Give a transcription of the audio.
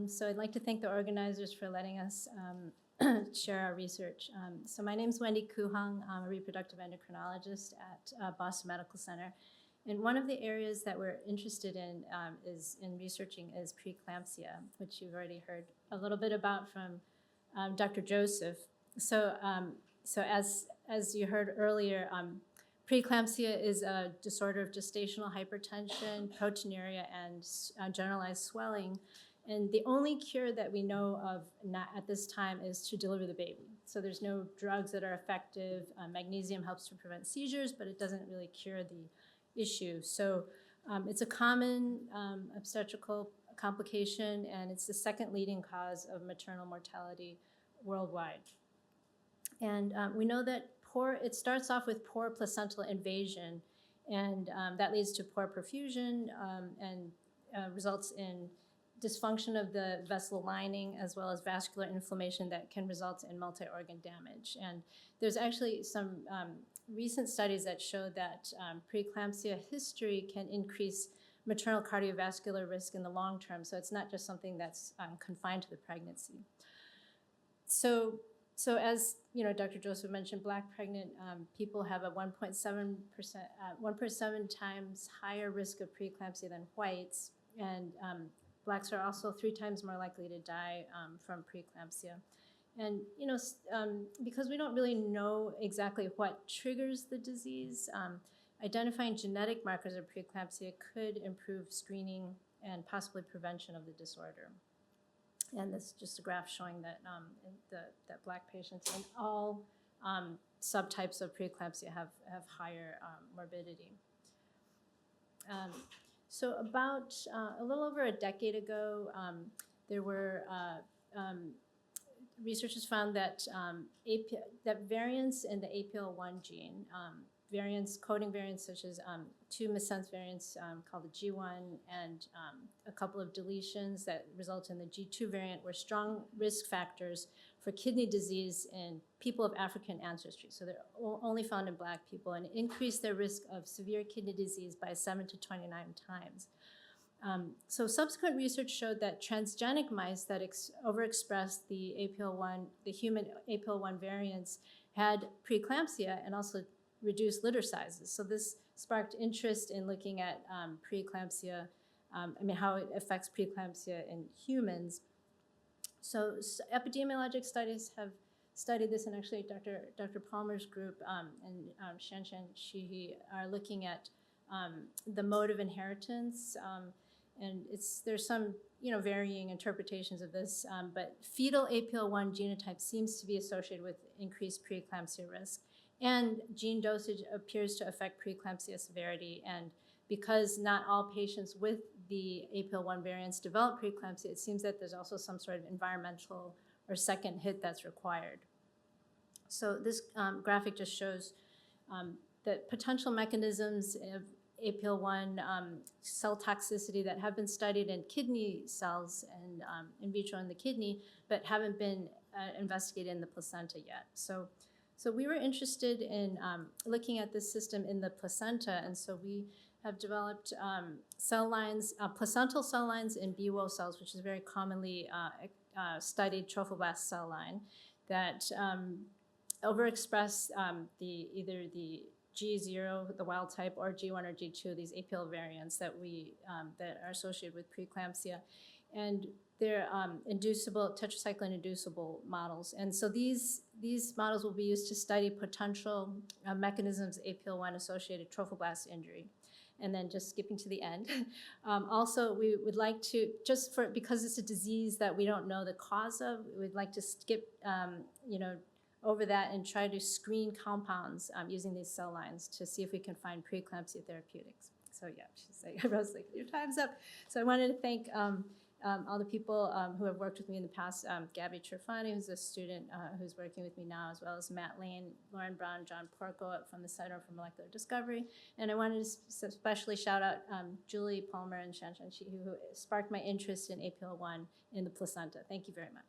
So I'd like to thank the organizers for letting us share our research. So my name is Wendy Kuohung. I'm a reproductive endocrinologist at Boston Medical Center. And one of the areas that we're interested in researching is preeclampsia, which you've already heard a little bit about from Dr. Joseph. So as you heard earlier, preeclampsia is a disorder of gestational hypertension, proteinuria, and generalized swelling. And the only cure that we know of at this time is to deliver the baby. So there's no drugs that are effective. Magnesium helps to prevent seizures, but it doesn't really cure the issue. So it's a common obstetrical complication, and it's the second leading cause of maternal mortality worldwide. And we know that it starts off with poor placental invasion, and that leads to poor perfusion and results in dysfunction of the vessel lining, as well as vascular inflammation that can result in multi-organ damage. And there's actually some recent studies that show that preeclampsia history can increase maternal cardiovascular risk in the long term. So it's not just something that's confined to the pregnancy. So as you know, Dr. Joseph mentioned, Black pregnant people have a 1.7 times higher risk of preeclampsia than whites, and Blacks are also 3 times more likely to die from preeclampsia. And you know, because we don't really know exactly what triggers the disease, identifying genetic markers of preeclampsia could improve screening and possibly prevention of the disorder. And this is just a graph showing that that Black patients in all subtypes of preeclampsia have higher morbidity. So about a little over a decade ago, there were researchers found that that variants in the APOL1 gene, coding variants such as 2 missense variants called the G1 and a couple of deletions that result in the G2 variant were strong risk factors for kidney disease in people of African ancestry. So they're only found in Black people, and increased their risk of severe kidney disease by 7 to 29 times. So subsequent research showed that transgenic mice that overexpressed the APOL1, the human APOL1 variants, had preeclampsia and also reduced litter sizes. So this sparked interest in looking at preeclampsia, how it affects preeclampsia in humans. So epidemiologic studies have studied this, and actually Dr. Palmer's group and Shanshan Shihi are looking at the mode of inheritance, and there's some varying interpretations of this, but fetal APOL1 genotype seems to be associated with increased preeclampsia risk, and gene dosage appears to affect preeclampsia severity. And because not all patients with the APOL1 variants develop preeclampsia, it seems that there's also some sort of environmental or second hit that's required. So this graphic just shows the potential mechanisms of APOL1 cell toxicity that have been studied in kidney cells and in vitro in the kidney, but haven't been investigated in the placenta yet. So we were interested in looking at this system in the placenta, and so we have developed cell lines, placental cell lines in BWO cells, which is a very commonly studied trophoblast cell line that overexpress either the G0, the wild type, or G1 or G2, these APL variants that that are associated with preeclampsia, and they're tetracycline inducible models. And so these models will be used to study potential mechanisms of APL1 associated trophoblast injury. And then just skipping to the end. Also, we would like to, because it's a disease that we don't know the cause of, we'd like to skip, over that and try to screen compounds using these cell lines to see if we can find preeclampsia therapeutics. So yeah, Rose, like, your time's up. So I wanted to thank all the people who have worked with me in the past, Gabby Trifani, who's a student who's working with me now, as well as Matt Lane, Lauren Brown, John Porco from the Center for Molecular Discovery. And I wanted to especially shout out Julie Palmer and Shanshan Shi, who sparked my interest in APOL1 in the placenta. Thank you very much.